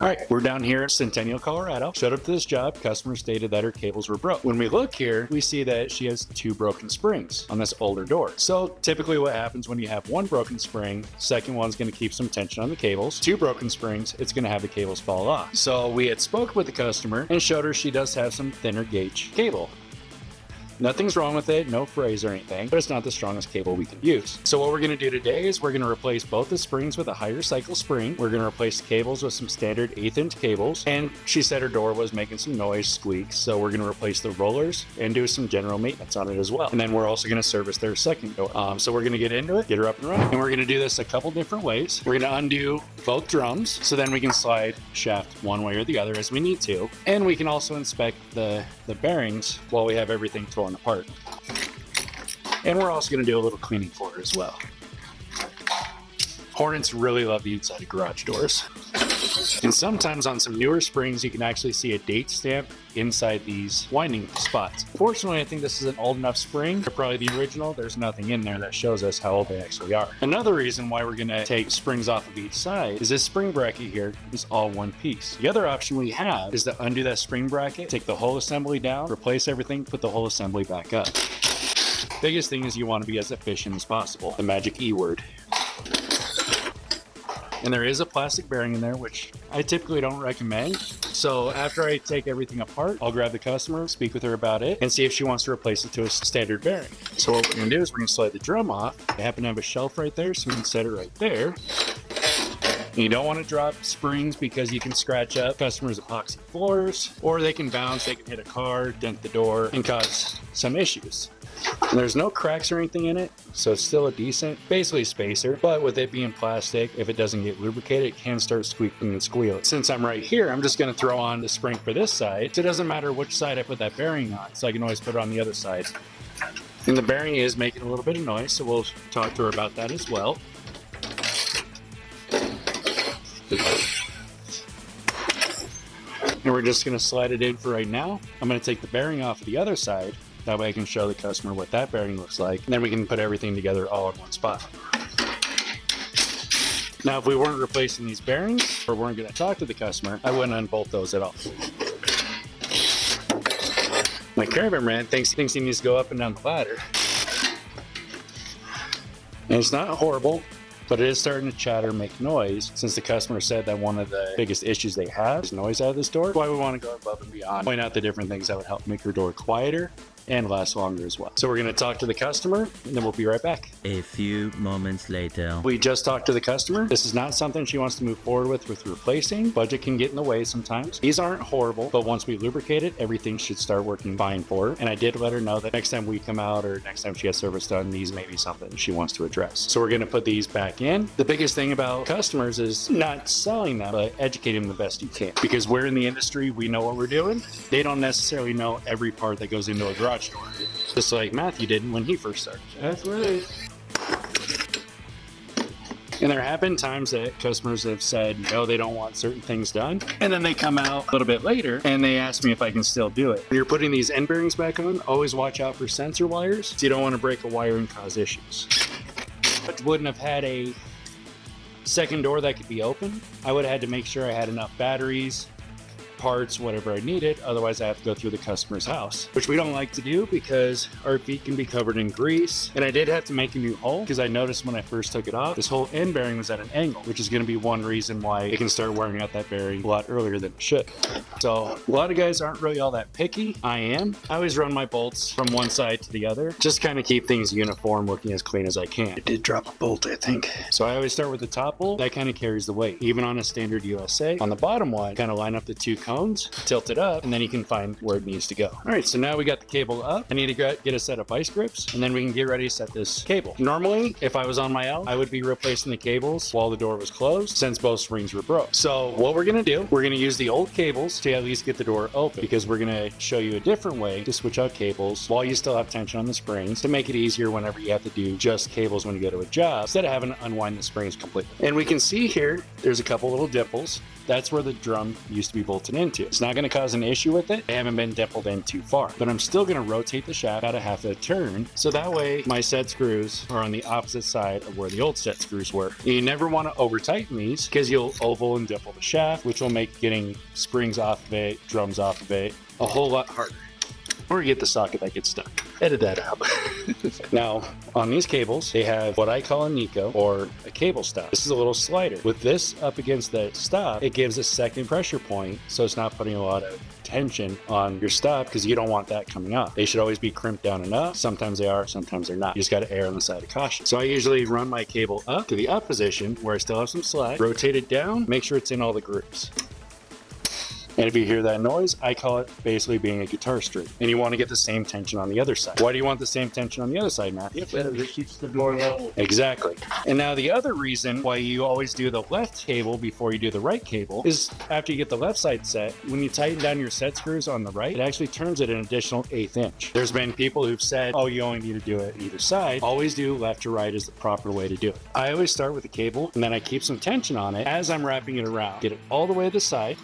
All right, we're down here at Centennial, Colorado. Showed up to this job. Customer stated that her cables were broke. When we look here, we see that she has 2 broken springs on this older door. So typically what happens when you have 1 broken spring, second one's going to keep some tension on the cables. 2 broken springs, it's going to have the cables fall off. So we had spoke with the customer and showed her she does have some thinner gauge cable. Nothing's wrong with it, no frays or anything, but it's not the strongest cable we can use. So what we're going to do today is we're going to replace both the springs with a higher cycle spring. We're going to replace the cables with some standard 1/8" cables. And she said her door was making some noise, squeaks, so we're going to replace the rollers and do some general maintenance on it as well. And then we're also going to service their second door. So we're going to get into it, get her up and running. And we're going to do this a couple different ways. We're going to undo both drums, so then we can slide shaft one way or the other as we need to. And we can also inspect the bearings while we have everything torn apart. And we're also going to do a little cleaning for her as well. Hornets really love the inside of garage doors. And sometimes on some newer springs, you can actually see a date stamp inside these winding spots. Fortunately, I think this is an old enough spring. They're probably the original. There's nothing in there that shows us how old they actually are. Another reason why we're going to take springs off of each side is this spring bracket here is all one piece. The other option we have is to undo that spring bracket, take the whole assembly down, replace everything, put the whole assembly back up. Biggest thing is you want to be as efficient as possible. The magic E word. And there is a plastic bearing in there, which I typically don't recommend. So after I take everything apart, I'll grab the customer, speak with her about it, and see if she wants to replace it to a standard bearing. So what we're going to do is we're going to slide the drum off. I happen to have a shelf right there, so we can set it right there. And you don't want to drop springs because you can scratch up customers' epoxy floors, or they can bounce, they can hit a car, dent the door, and cause some issues. And there's no cracks or anything in it, so it's still a decent, basically spacer. But with it being plastic, if it doesn't get lubricated, it can start squeaking and squealing. Since I'm right here, I'm just going to throw on the spring for this side. So it doesn't matter which side I put that bearing on, so I can always put it on the other side. And the bearing is making a little bit of noise, so we'll talk to her about that as well. And we're just going to slide it in for right now. I'm going to take the bearing off the other side. That way I can show the customer what that bearing looks like. And then we can put everything together all in one spot. Now, if we weren't replacing these bearings or weren't going to talk to the customer, I wouldn't unbolt those at all. My caravan man thinks he needs to go up and down the ladder. And it's not horrible, but it is starting to chatter, make noise, since the customer said that one of the biggest issues they have is noise out of this door. That's why we want to go above and beyond, point out the different things that would help make your door quieter and last longer as well. So we're going to talk to the customer, and then we'll be right back. A few moments later. We just talked to the customer. This is not something she wants to move forward with replacing. Budget can get in the way sometimes. These aren't horrible, but once we lubricate it, everything should start working fine for her. And I did let her know that next time we come out or next time she has service done, these may be something she wants to address. So we're going to put these back in. The biggest thing about customers is not selling them, but educating them the best you can. Because we're in the industry, we know what we're doing. They don't necessarily know every part that goes into a garage door. Just like Matthew did when he first started. That's right. And there have been times that customers have said, no, they don't want certain things done. And then they come out a little bit later and they ask me if I can still do it. When you're putting these end bearings back on, always watch out for sensor wires. So you don't want to break a wire and cause issues. But wouldn't have had a second door that could be open. I would have had to make sure I had enough batteries, parts, whatever I needed. Otherwise I have to go through the customer's house, which we don't like to do because our feet can be covered in grease. And I did have to make a new hole because I noticed when I first took it off, this whole end bearing was at an angle, which is going to be one reason why it can start wearing out that bearing a lot earlier than it should. So a lot of guys aren't really all that picky. I am. I always run my bolts from one side to the other, just kind of keep things uniform, looking as clean as I can. I did drop a bolt, I think. So I always start with the top bolt. That kind of carries the weight. Even on a standard USA, on the bottom one, kind of line up the 2 cones, tilt it up, and then you can find where it needs to go. All right, so now we got the cable up. I need to get a set of vice grips, and then we can get ready to set this cable. Normally, if I was on my own, I would be replacing the cables while the door was closed, since both springs were broke. So what we're gonna do, we're gonna use the old cables to at least get the door open, because we're gonna show you a different way to switch out cables while you still have tension on the springs to make it easier whenever you have to do just cables when you go to a job, instead of having to unwind the springs completely. And we can see here, there's a couple little dimples. That's where the drum used to be bolted into. It's not going to cause an issue with it. They haven't been dimpled in too far, but I'm still going to rotate the shaft about a half a turn. So that way my set screws are on the opposite side of where the old set screws were. You never want to over tighten these because you'll oval and dimple the shaft, which will make getting springs off of it, drums off of it, a whole lot harder. Or you get the socket that gets stuck. Edit that out. Now, on these cables, they have what I call a Nico, or a cable stop. This is a little slider. With this up against the stop, it gives a second pressure point, so it's not putting a lot of tension on your stop because you don't want that coming up. They should always be crimped down enough. Sometimes they are, sometimes they're not. You just got to err on the side of caution. So I usually run my cable up to the up position where I still have some slack, rotate it down, make sure it's in all the grooves. And if you hear that noise, I call it basically being a guitar string. And you want to get the same tension on the other side. Why do you want the same tension on the other side, Matthew? Because it keeps the door level. Exactly. And now the other reason why you always do the left cable before you do the right cable is after you get the left side set, when you tighten down your set screws on the right, it actually turns it an additional 1/8 inch. There's been people who've said, oh, you only need to do it either side. Always do left to right is the proper way to do it. I always start with the cable and then I keep some tension on it as I'm wrapping it around. Get it all the way to the side.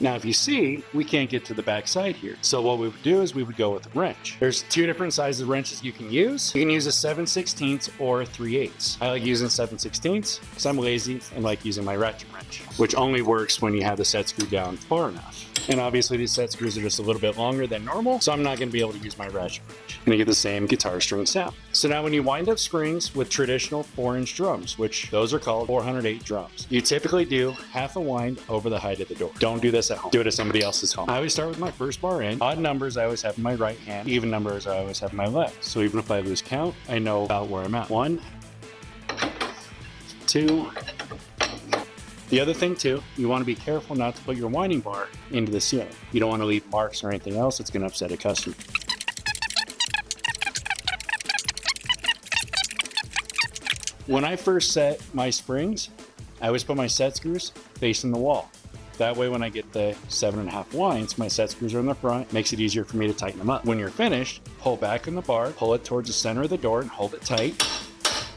Now, if you see, we can't get to the back side here. So what we would do is we would go with a wrench. There's 2 different sizes of wrenches you can use. You can use a 7/16 or a 3/8. I like using 7/16 because I'm lazy and like using my ratchet wrench, which only works when you have the set screw down far enough. And obviously these set screws are just a little bit longer than normal, so I'm not going to be able to use my ratchet wrench. And you get the same guitar string sound. So now when you wind up springs with traditional 4-inch drums, which those are called 408 drums, you typically do half a wind over the height of the door. Don't do this at home. Do it at somebody else's home. I always start with my first bar in. Odd numbers I always have in my right hand. Even numbers I always have in my left. So even if I lose count, I know about where I'm at. 1, 2. The other thing too, you want to be careful not to put your winding bar into the ceiling. You don't want to leave marks or anything else that's going to upset a customer. When I first set my springs, I always put my set screws facing the wall. That way when I get the 7.5 winds, my set screws are in the front, makes it easier for me to tighten them up. When you're finished, pull back on the bar, pull it towards the center of the door and hold it tight.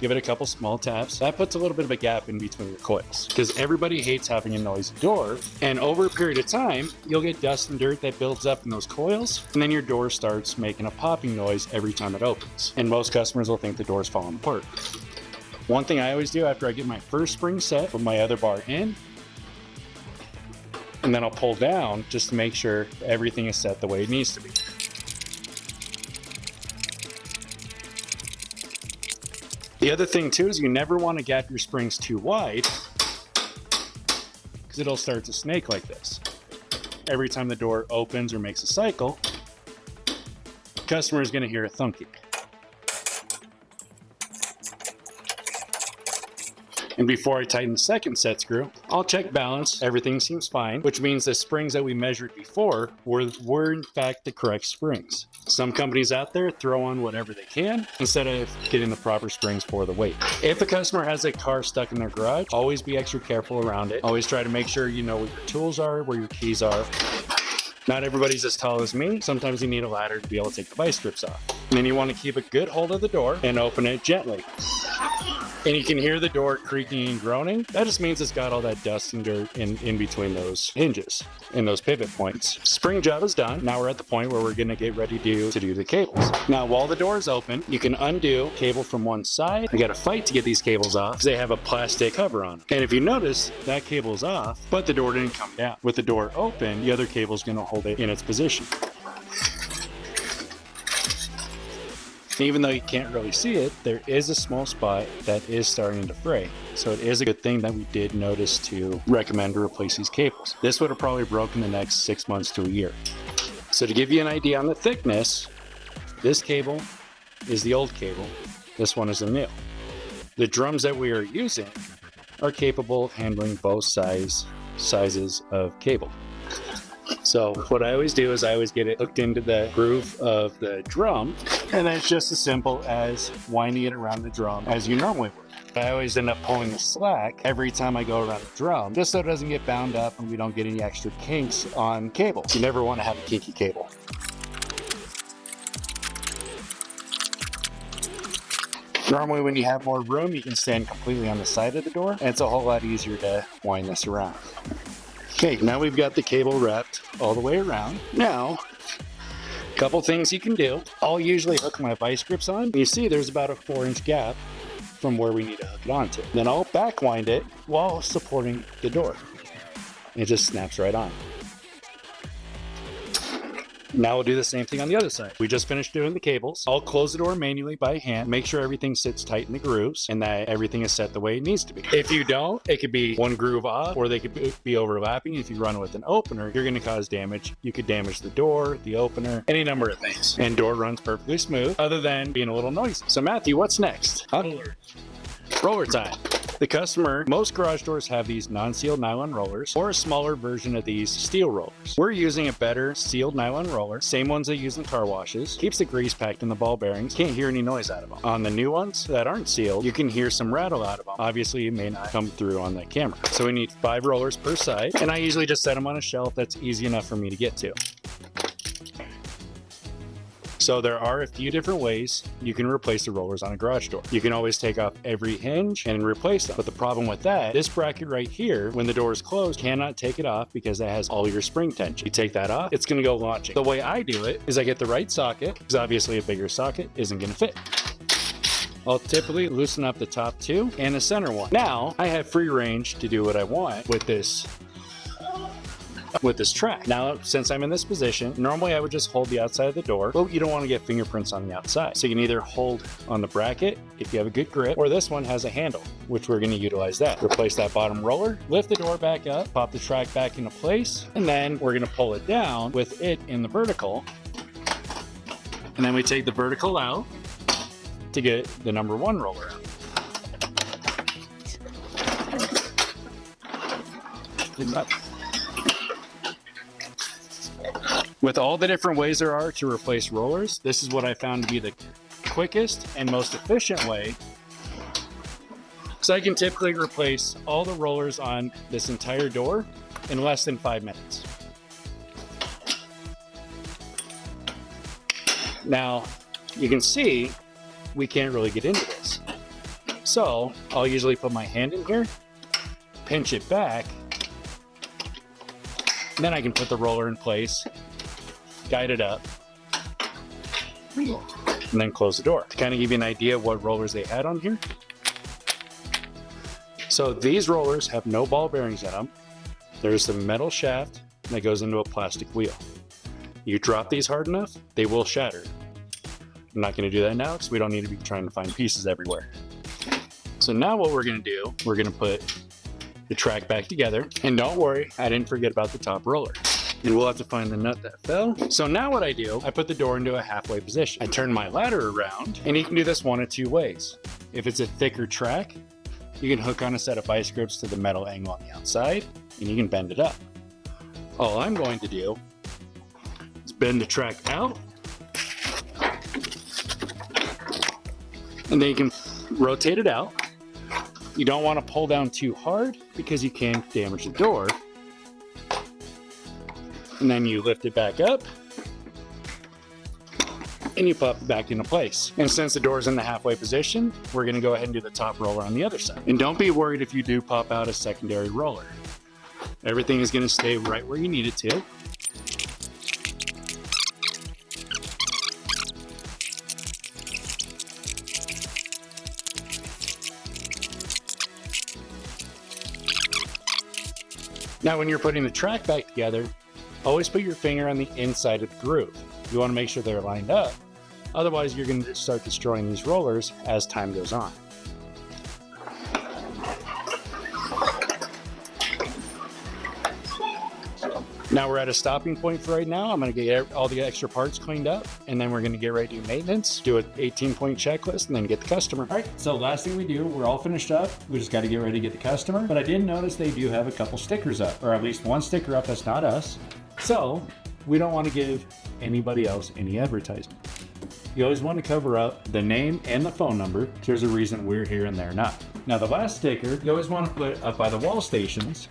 Give it a couple small taps. That puts a little bit of a gap in between the coils because everybody hates having a noisy door. And over a period of time, you'll get dust and dirt that builds up in those coils. And then your door starts making a popping noise every time it opens. And most customers will think the door's falling apart. One thing I always do after I get my first spring set, put my other bar in, and then I'll pull down just to make sure everything is set the way it needs to be. The other thing too is you never want to gap your springs too wide because it'll start to snake like this. Every time the door opens or makes a cycle, the customer is going to hear a thunking. And before I tighten the second set screw, I'll check balance. Everything seems fine, which means the springs that we measured before were in fact the correct springs. Some companies out there throw on whatever they can instead of getting the proper springs for the weight. If a customer has a car stuck in their garage, always be extra careful around it. Always try to make sure you know where your tools are, where your keys are. Not everybody's as tall as me. Sometimes you need a ladder to be able to take the vice grips off. And then you want to keep a good hold of the door and open it gently. And you can hear the door creaking and groaning. That just means it's got all that dust and dirt in between those hinges and those pivot points. Spring job is done. Now we're at the point where we're going to get ready to do the cables. Now while the door is open, you can undo cable from one side. I got to fight to get these cables off because they have a plastic cover on them. And if you notice, that cable is off, but the door didn't come down. With the door open, the other cable is going to hold it in its position. Even though you can't really see it, there is a small spot that is starting to fray. So it is a good thing that we did notice to recommend to replace these cables. This would have probably broken the next 6 months to a year. So to give you an idea on the thickness, this cable is the old cable. This one is the new. The drums that we are using are capable of handling both sizes of cable. So what I always do is I always get it hooked into the groove of the drum, and then it's just as simple as winding it around the drum as you normally would. I always end up pulling the slack every time I go around the drum, just so it doesn't get bound up and we don't get any extra kinks on cables. You never want to have a kinky cable. Normally when you have more room, you can stand completely on the side of the door, and it's a whole lot easier to wind this around. Okay, now we've got the cable wrapped all the way around. Now, a couple things you can do. I'll usually hook my vice grips on. You see there's about a 4-inch gap from where we need to hook it onto. Then I'll back wind it while supporting the door. It just snaps right on. Now we'll do the same thing on the other side. We just finished doing the cables. I'll close the door manually by hand, make sure everything sits tight in the grooves and that everything is set the way it needs to be. If you don't, it could be one groove off or they could be overlapping. If you run with an opener, you're going to cause damage. You could damage the door, the opener, any number of things. And door runs perfectly smooth other than being a little noisy. So Matthew, what's next? Roller time. The customer, most garage doors have these non-sealed nylon rollers or a smaller version of these steel rollers. We're using a better sealed nylon roller, same ones they use in car washes, keeps the grease packed in the ball bearings, can't hear any noise out of them. On the new ones that aren't sealed, you can hear some rattle out of them. Obviously, it may not come through on the camera. So we need 5 rollers per side, and I usually just set them on a shelf that's easy enough for me to get to. So there are a few different ways you can replace the rollers on a garage door. You can always take off every hinge and replace them. But the problem with that, this bracket right here, when the door is closed, cannot take it off because it has all your spring tension. You take that off, it's gonna go launching. The way I do it is I get the right socket, because obviously a bigger socket isn't gonna fit. I'll typically loosen up the top 2 and the center one. Now I have free range to do what I want with this track. Now, since I'm in this position, normally I would just hold the outside of the door, but you don't want to get fingerprints on the outside. So you can either hold on the bracket if you have a good grip, or this one has a handle, which we're going to utilize that. Replace that bottom roller, lift the door back up, pop the track back into place, and then we're going to pull it down with it in the vertical. And then we take the vertical out to get the number 1 roller out. With all the different ways there are to replace rollers, this is what I found to be the quickest and most efficient way. So I can typically replace all the rollers on this entire door in less than 5 minutes. Now, you can see we can't really get into this. So I'll usually put my hand in here, pinch it back, and then I can put the roller in place, guide it up, and then close the door. To kind of give you an idea of what rollers they had on here. So these rollers have no ball bearings in them. There's the metal shaft that goes into a plastic wheel. You drop these hard enough, they will shatter. I'm not going to do that now because we don't need to be trying to find pieces everywhere. So now what we're going to do, we're going to put the track back together. And don't worry, I didn't forget about the top roller. And we'll have to find the nut that fell. So now what I do, I put the door into a halfway position. I turn my ladder around, and you can do this one of 2 ways. If it's a thicker track, you can hook on a set of vice grips to the metal angle on the outside, and you can bend it up. All I'm going to do is bend the track out, and then you can rotate it out. You don't want to pull down too hard because you can damage the door. And then you lift it back up and you pop it back into place. And since the door's in the halfway position, we're going to go ahead and do the top roller on the other side. And don't be worried if you do pop out a secondary roller. Everything is going to stay right where you need it to. Now, when you're putting the track back together, always put your finger on the inside of the groove. You want to make sure they're lined up. Otherwise, you're going to start destroying these rollers as time goes on. Now we're at a stopping point for right now. I'm going to get all the extra parts cleaned up, and then we're going to get ready to do maintenance, do an 18-point checklist, and then get the customer. All right, so last thing we do, we're all finished up. We just got to get ready to get the customer. But I did notice they do have a couple stickers up, or at least one sticker up that's not us. So we don't want to give anybody else any advertisement. You always want to cover up the name and the phone number. There's a reason we're here and they're not. Now the last sticker, you always want to put up by the wall stations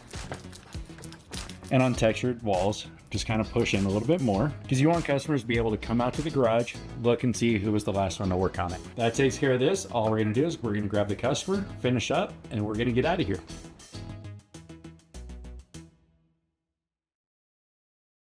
and on textured walls. Just kind of push in a little bit more because you want customers to be able to come out to the garage, look and see who was the last one to work on it. That takes care of this. All we're going to do is we're going to grab the customer, finish up, and we're going to get out of here.